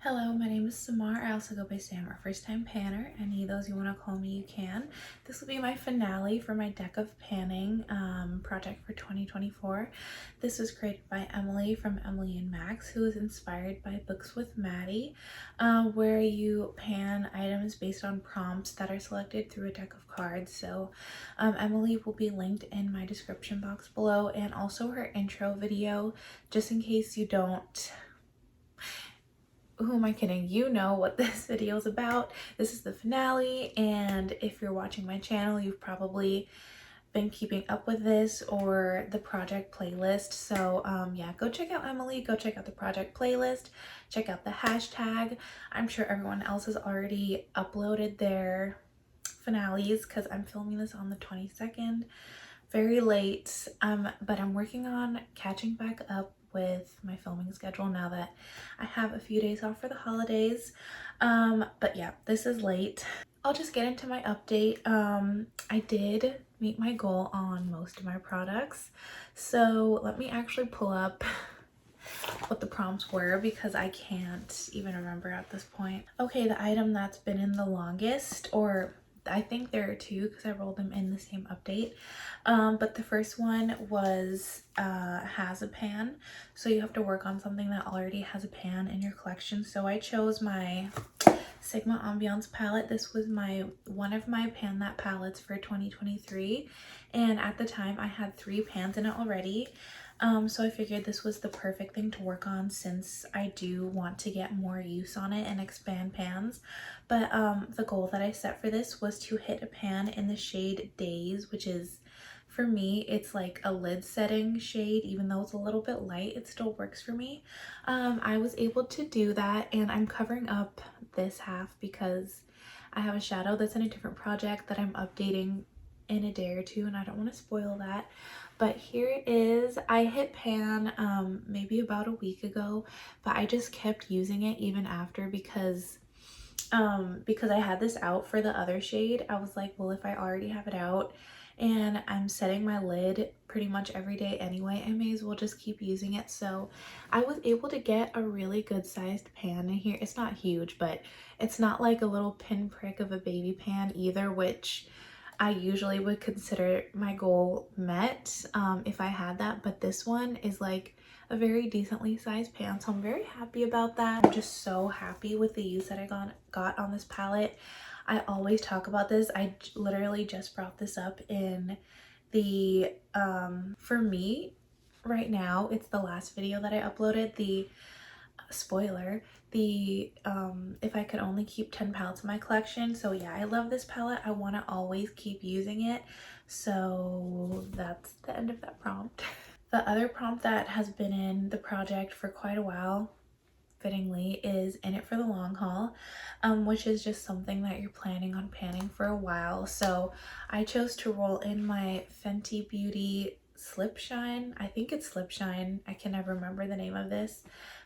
Hello, my name is Samar. I also go by Sam or First Time Panner. Any of those you want to call me, you can. This will be my finale for my deck of panning project for 2024. This was created by Emily from Emily and Max, who is inspired by Books with Maddie, where you pan items based on prompts that are selected through a deck of cards. So Emily will be linked in my description box below, and also her intro video, just in case you don't. Who am I kidding? You know what this video is about. This is the finale, and if you're watching my channel, you've probably been keeping up with this or the project playlist. So yeah, go check out Emily, go check out the project playlist, check out the hashtag. I'm sure everyone else has already uploaded their finales because I'm filming this on the 22nd, very late, but I'm working on catching back up with my filming schedule now that I have a few days off for the holidays. But yeah, this is late. I'll just get into my update. I did meet my goal on most of my products, so let me actually pull up what the prompts were because I can't even remember at this point. Okay, the item that's been in the longest, or I think there are two because I rolled them in the same update. But the first one was has a pan. So you have to work on something that already has a pan in your collection. So I chose my Sigma Ambiance palette. This was one of my Pan That palettes for 2023. And at the time I had 3 pans in it already. So I figured this was the perfect thing to work on since I do want to get more use on it and expand pans. But the goal that I set for this was to hit a pan in the shade Days, which is, for me, it's like a lid setting shade. Even though it's a little bit light, it still works for me. I was able to do that, and I'm covering up this half because I have a shadow that's in a different project that I'm updating in a day or two, and I don't want to spoil that. But here it is. I hit pan maybe about a week ago, but I just kept using it even after because I had this out for the other shade. I was like, well, if I already have it out and I'm setting my lid pretty much every day anyway, I may as well just keep using it. So I was able to get a really good sized pan in here. It's not huge, but it's not like a little pinprick of a baby pan either, which I usually would consider my goal met if I had that. But this one is like a very decently sized pan, so I'm very happy about that. I'm just so happy with the use that I got on this palette. I always talk about this. I literally just brought this up in the for me right now, it's the last video that I uploaded, the spoiler, the if I could only keep 10 palettes in my collection. So yeah, I love this palette. I want to always keep using it. So that's the end of that prompt. The other prompt that has been in the project for quite a while, fittingly, is In It for the Long Haul, which is just something that you're planning on panning for a while. So I chose to roll in my Fenty Beauty Slip Shine. I think it's Slip Shine. I can never remember the name of this,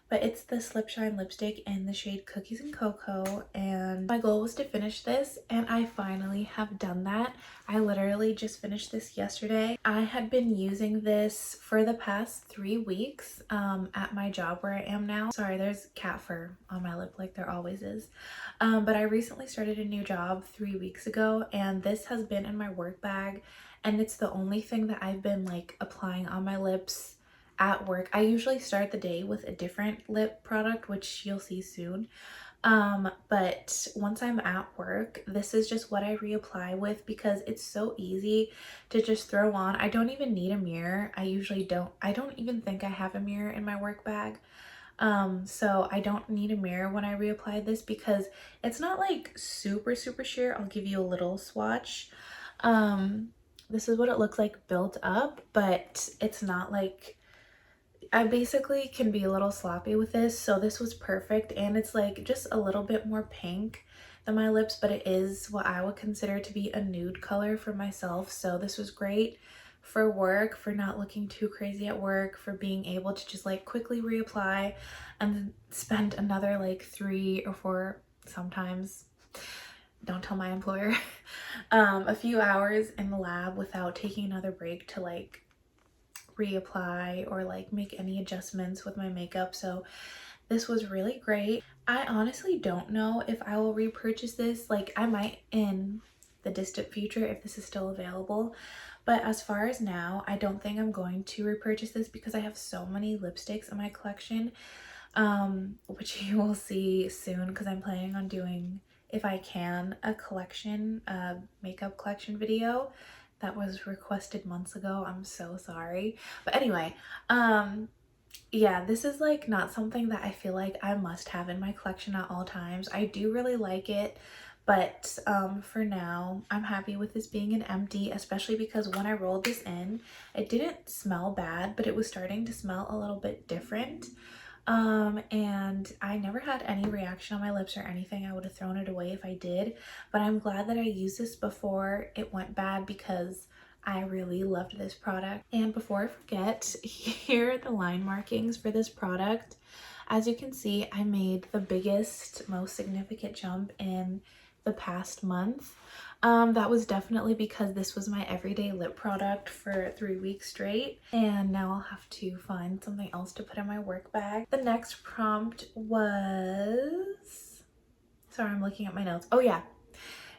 but it's the Slip Shine lipstick in the shade Cookies and Cocoa, and my goal was to finish this, and I finally have done that. I literally just finished this yesterday. I had been using this for the past 3 weeks at my job where I am now. Sorry, there's cat fur on my lip like there always is. But I recently started a new job 3 weeks ago, and this has been in my work bag, and it's the only thing that I've been like applying on my lips at work. I usually start the day with a different lip product, which you'll see soon. But once I'm at work, this is just what I reapply with because it's so easy to just throw on. I don't even need a mirror. I don't even think I have a mirror in my work bag. So I don't need a mirror when I reapply this because it's not like super sheer. I'll give you a little swatch. This is what it looks like built up, but it's not like, I basically can be a little sloppy with this, so this was perfect. And it's like just a little bit more pink than my lips, but it is what I would consider to be a nude color for myself. So this was great for work, for not looking too crazy at work, for being able to just like quickly reapply and then spend another like 3 or 4, sometimes, don't tell my employer, a few hours in the lab without taking another break to like reapply or like make any adjustments with my makeup. So This was really great. I honestly don't know if I will repurchase this. Like, I might in the distant future if this is still available. But as far as now, I don't think I'm going to repurchase this because I have so many lipsticks in my collection, which you will see soon because I'm planning on doing, if I can, a collection, makeup collection video that was requested months ago. I'm so sorry. But anyway, yeah, this is like not something that I feel like I must have in my collection at all times. I do really like it, but for now, I'm happy with this being an empty, especially because when I rolled this in, it didn't smell bad, but it was starting to smell a little bit different. And I never had any reaction on my lips or anything. I would have thrown it away if I did, but I'm glad that I used this before it went bad because I really loved this product. And before I forget, here are the line markings for this product. As you can see, I made the biggest, most significant jump in the past month. That was definitely because this was my everyday lip product for 3 weeks straight, and now I'll have to find something else to put in my work bag. The next prompt was, sorry, I'm looking at my notes. Oh yeah,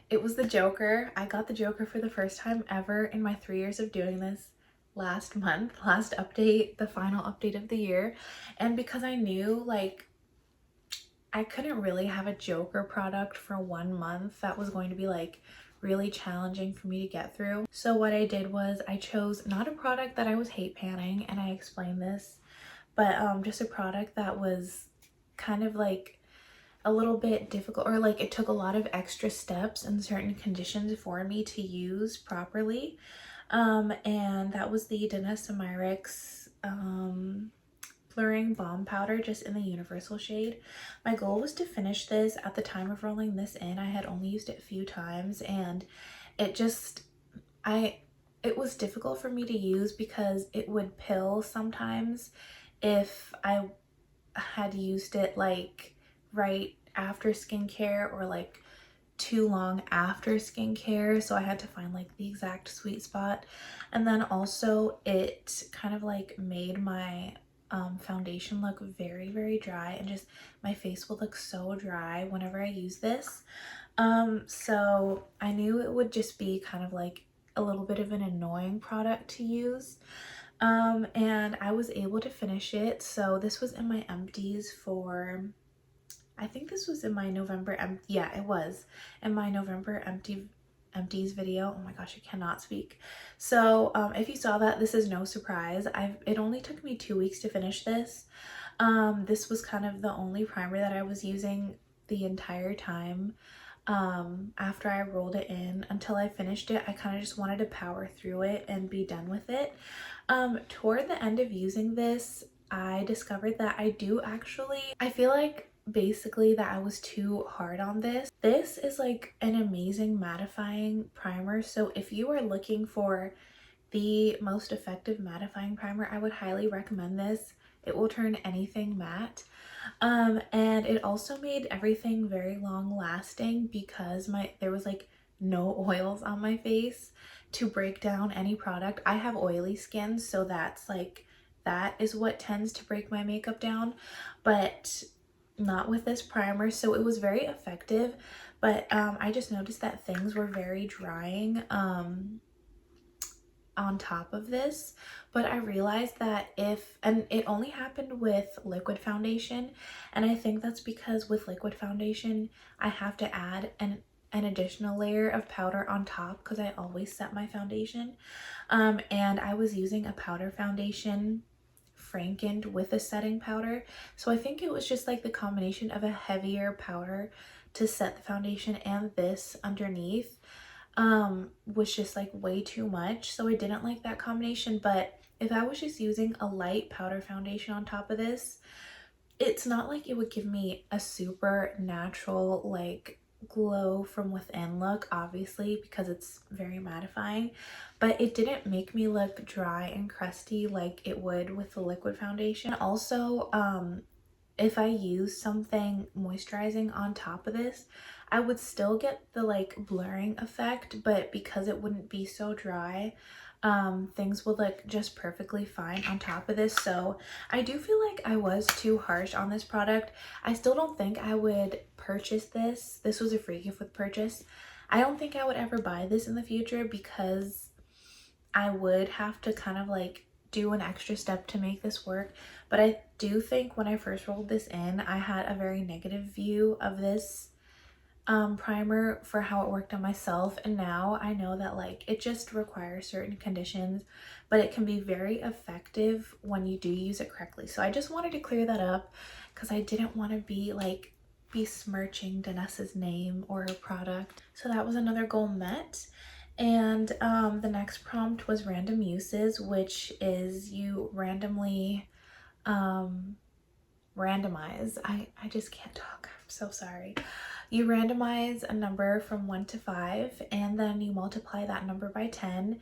it was the Joker. I got the Joker for the first time ever in my 3 years of doing this last month, last update, the final update of the year. And because I knew like I couldn't really have a Joker product for 1 month, that was going to be like really challenging for me to get through. So what I did was I chose not a product that I was hate panning, and I explained this, but just a product that was kind of like a little bit difficult, or like it took a lot of extra steps and certain conditions for me to use properly. And that was the Danessa Myricks blurring balm powder, just in the universal shade. My goal was to finish this. At the time of rolling this in, I had only used it a few times, and it just, it was difficult for me to use because it would pill sometimes if I had used it like right after skincare or like too long after skincare, so I had to find like the exact sweet spot. And then also it kind of like made my foundation look very, very dry, and just my face would look so dry whenever I use this. So I knew it would just be kind of like a little bit of an annoying product to use. And I was able to finish it. So this was in my empties for, I think this was in my November, yeah, it was in my November empties video. Oh my gosh, I cannot speak. So if you saw that, this is no surprise. It only took me 2 weeks to finish this. This was kind of the only primer that I was using the entire time. After I rolled it in until I finished it, I kind of just wanted to power through it and be done with it. Toward the end of using this, I discovered that I feel like basically that I was too hard on this. This is like an amazing mattifying primer. So if you are looking for the most effective mattifying primer, I would highly recommend this. It will turn anything matte. And it also made everything very long lasting because there was like no oils on my face to break down any product. I have oily skin, so that is what tends to break my makeup down, but not with this primer. So it was very effective, but I just noticed that things were very drying on top of this. But I realized that and it only happened with liquid foundation, and I think that's because with liquid foundation I have to add an additional layer of powder on top because I always set my foundation, and I was using a powder foundation Frankened with a setting powder, so I think it was just like the combination of a heavier powder to set the foundation and this underneath was just like way too much, so I didn't like that combination. But if I was just using a light powder foundation on top of this, it's not like it would give me a super natural like glow from within look, obviously, because it's very mattifying, but it didn't make me look dry and crusty like it would with the liquid foundation. Also, if I use something moisturizing on top of this, I would still get the like blurring effect, but because it wouldn't be so dry, things would look just perfectly fine on top of this. So I do feel like I was too harsh on this product. I still don't think I would purchase this. This was a free gift with purchase. I don't think I would ever buy this in the future because I would have to kind of like do an extra step to make this work. But I do think when I first rolled this in, I had a very negative view of this primer for how it worked on myself, and now I know that like it just requires certain conditions, but it can be very effective when you do use it correctly. So I just wanted to clear that up because I didn't want to be like besmirching Danessa's name or her product. So that was another goal met. And the next prompt was random uses, which is you randomly randomize. I just can't talk. I'm so sorry. You randomize a number from 1 to 5, and then you multiply that number by 10.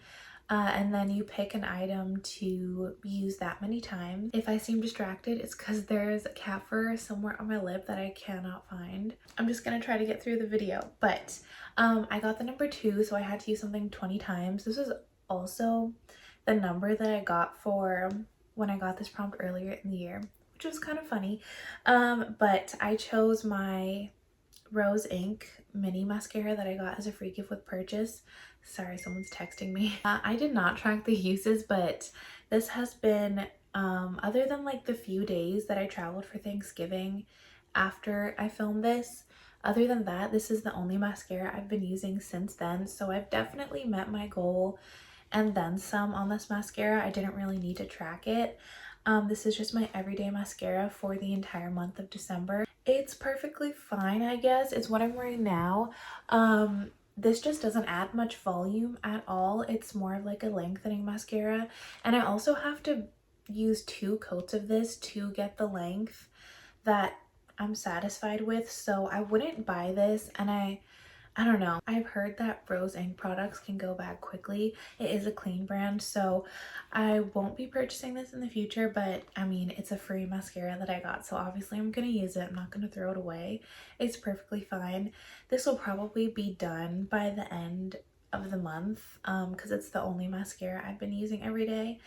And then you pick an item to use that many times. If I seem distracted, it's because there's a cat fur somewhere on my lip that I cannot find. I'm just gonna try to get through the video. But I got the number 2, so I had to use something 20 times. This is also the number that I got for when I got this prompt earlier in the year, which was kind of funny. But I chose my Rose Inc mini mascara that I got as a free gift with purchase. Sorry, someone's texting me. I did not track the uses, but this has been, other than like the few days that I traveled for Thanksgiving after I filmed this, other than that, this is the only mascara I've been using since then. So I've definitely met my goal and then some on this mascara. I didn't really need to track it. This is just my everyday mascara for the entire month of December. It's perfectly fine, I guess. It's what I'm wearing now. This just doesn't add much volume at all. It's more of like a lengthening mascara. And I also have to use 2 coats of this to get the length that I'm satisfied with. So I wouldn't buy this, and I don't know. I've heard that Rose Inc products can go bad quickly. It is a clean brand, so I won't be purchasing this in the future, but I mean, it's a free mascara that I got, so obviously I'm gonna use it. I'm not gonna throw it away. It's perfectly fine. This will probably be done by the end of the month because it's the only mascara I've been using every day.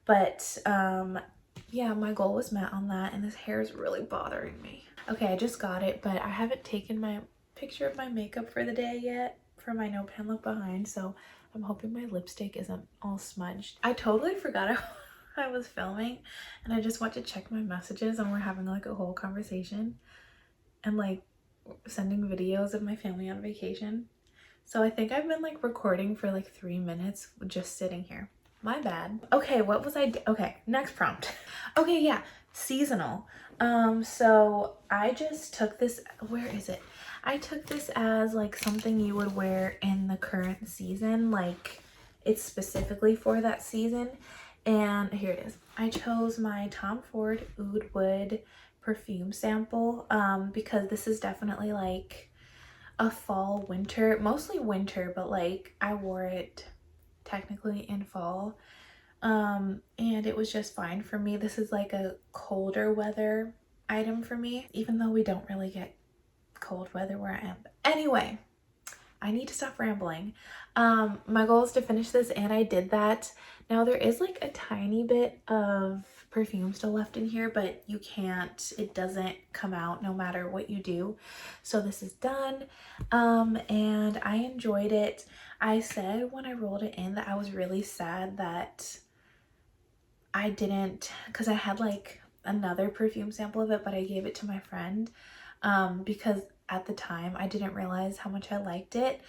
But yeah, my goal was met on that, and this hair is really bothering me. Okay, I just got it, but I haven't taken my picture of my makeup for the day yet for my no pan look behind, so I'm hoping my lipstick isn't all smudged. I totally forgot I was filming, and I just went to check my messages, and we're having like a whole conversation and like sending videos of my family on vacation. So I think I've been like recording for like 3 minutes just sitting here. My bad. Okay, what was I okay, next prompt. Okay, yeah, seasonal. So I just took this, where is it? I took this as like something you would wear in the current season, like it's specifically for that season. And here it is. I chose my Tom Ford Oud Wood perfume sample because this is definitely like a fall winter, mostly winter, but like I wore it technically in fall, and it was just fine for me. This is like a colder weather item for me, even though we don't really get cold weather where I am. But anyway, I need to stop rambling. My goal is to finish this, and I did that. Now there is like a tiny bit of perfume still left in here, but you can't, it doesn't come out no matter what you do. So this is done, and I enjoyed it. I said when I rolled it in that I was really sad that I didn't, because I had like another perfume sample of it, but I gave it to my friend because at the time I didn't realize how much I liked it.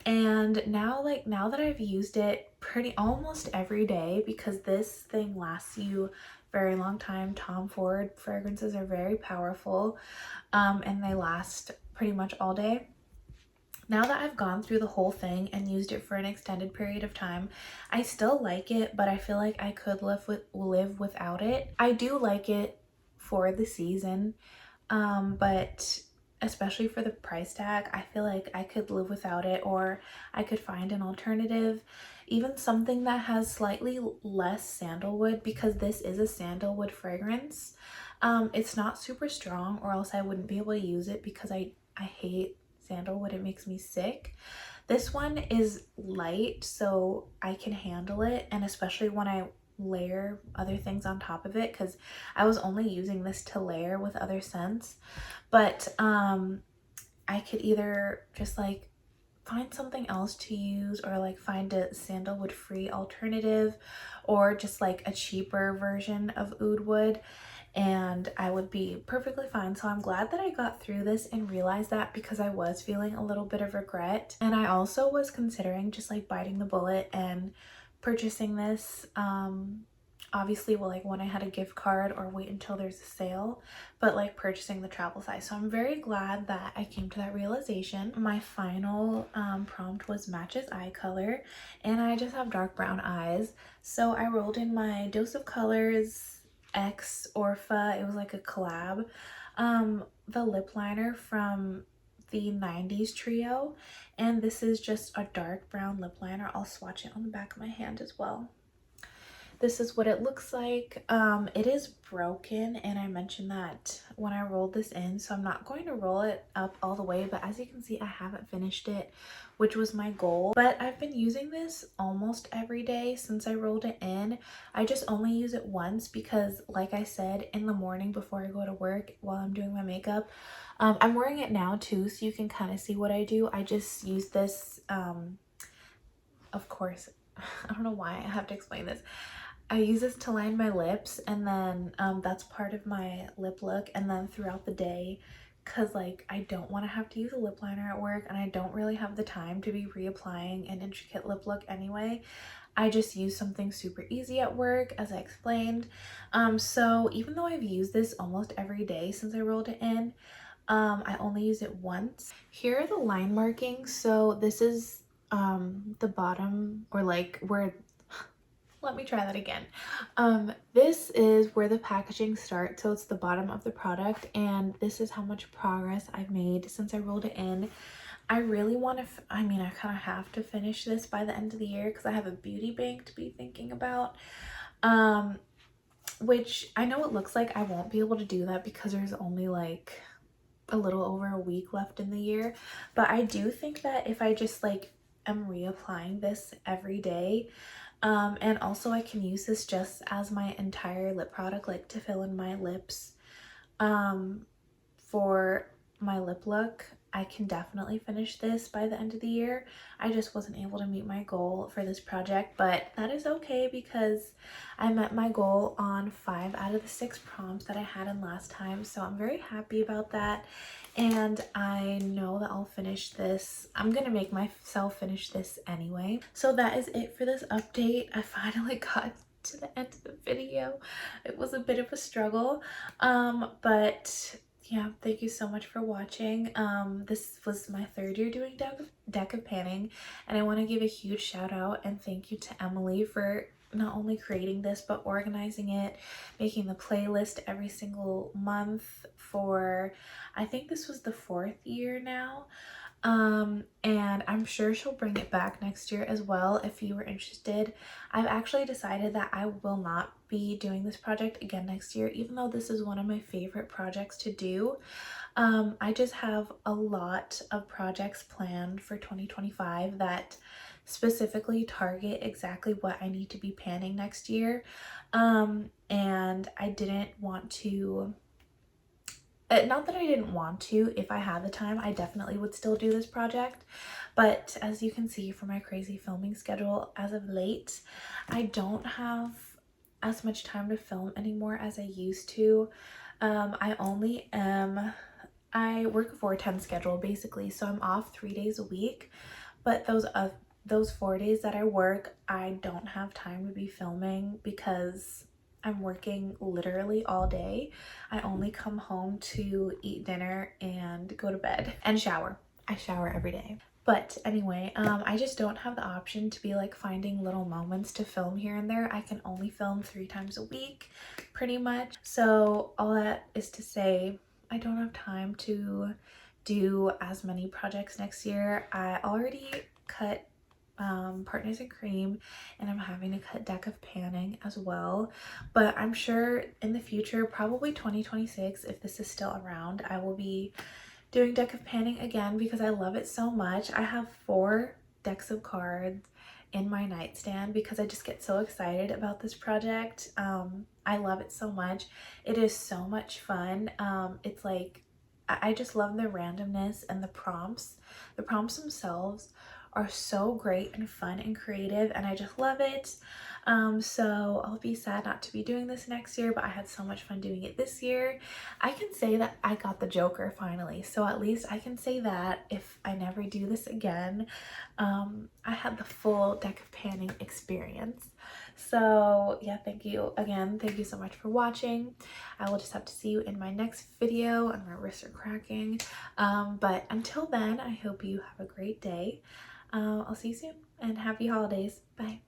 And now, like now that I've used it pretty almost every day, because this thing lasts you very long time. Tom Ford fragrances are very powerful, and they last pretty much all day. Now that I've gone through the whole thing and used it for an extended period of time, I still like it, but I feel like I could live without it. I do like it for the season, but especially for the price tag, I feel like I could live without it, or I could find an alternative, even something that has slightly less sandalwood, because this is a sandalwood fragrance. It's not super strong, or else I wouldn't be able to use it because I hate sandalwood, it makes me sick. This one is light, so I can handle it, and especially when I layer other things on top of it, because I was only using this to layer with other scents. But I could either just like find something else to use, or like find a sandalwood free alternative, or just like a cheaper version of oud wood, and I would be perfectly fine. So I'm glad that I got through this and realized that, because I was feeling a little bit of regret. And I also was considering just like biting the bullet and purchasing this. Obviously, well, like when I had a gift card, or wait until there's a sale, but like purchasing the travel size. So I'm very glad that I came to that realization. My final prompt was matches eye color, and I just have dark brown eyes. So I rolled in my Dose of Colors X Orpha. It was like a collab. The lip liner from the 90s trio, and this is just a dark brown lip liner. I'll swatch it on the back of my hand as well. This is what it looks like. It is broken, and I mentioned that when I rolled this in, so I'm not going to roll it up all the way, but as you can see, I haven't finished it, which was my goal. But I've been using this almost every day since I rolled it in. I just only use it once because, like I said, in the morning before I go to work while I'm doing my makeup, I'm wearing it now too, so you can kind of see what I do. I just use this, of course, I don't know why I have to explain this. I use this to line my lips, and then that's part of my lip look. And then throughout the day, because like I don't want to have to use a lip liner at work, and I don't really have the time to be reapplying an intricate lip look anyway, I just use something super easy at work, as I explained. So even though I've used this almost every day since I rolled it in, I only use it once. Here are the line markings. So this is the bottom, or like where, let me try that again. This is where the packaging starts, so it's the bottom of the product, and this is how much progress I've made since I rolled it in. I really want to, I mean, I kind of have to finish this by the end of the year because I have a beauty bank to be thinking about, which I know it looks like I won't be able to do that because there's only like a little over a week left in the year. But I do think that if I just like am reapplying this every day, and also I can use this just as my entire lip product, like to fill in my lips for my lip look. I can definitely finish this by the end of the year. I just wasn't able to meet my goal for this project, but that is okay because I met my goal on 5 out of the 6 prompts that I had in last time, so I'm very happy about that. And I know that I'll finish this. I'm gonna make myself finish this anyway. So that is it for this update. I finally got to the end of the video. It was a bit of a struggle, but yeah, thank you so much for watching. This was my 3rd year doing Deck of Panning, and I want to give a huge shout out and thank you to Emily for not only creating this but organizing it, making the playlist every single month for, I think this was the 4th year now. And I'm sure she'll bring it back next year as well if you were interested. I've actually decided that I will not be doing this project again next year, even though this is one of my favorite projects to do. I just have a lot of projects planned for 2025 that specifically target exactly what I need to be panning next year. And I didn't want to, not that I didn't want to, if I had the time, I definitely would still do this project. But as you can see from my crazy filming schedule as of late, I don't have as much time to film anymore as I used to. I work a 4-10 schedule basically, so I'm off 3 days a week, but those 4 days that I work, I don't have time to be filming because I'm working literally all day. I only come home to eat dinner and go to bed and shower. I shower every day. But anyway, I just don't have the option to be like finding little moments to film here and there. I can only film 3 times a week, pretty much. So all that is to say, I don't have time to do as many projects next year. I already cut Partners in Cream, and I'm having to cut Deck of Panning as well. But I'm sure in the future, probably 2026, if this is still around, I will be doing deck of panning again because I love it so much. I have 4 decks of cards in my nightstand because I just get so excited about this project. I love it so much. It is so much fun. It's like, I just love the randomness and the prompts. The prompts themselves are so great and fun and creative, and I just love it. So I'll be sad not to be doing this next year, but I had so much fun doing it this year. I can say that I got the Joker finally, so at least I can say that if I never do this again, I had the full deck of panning experience. So yeah, thank you again. Thank you so much for watching. I will just have to see you in my next video, and my wrists are cracking. But until then, I hope you have a great day. I'll see you soon, and happy holidays. Bye.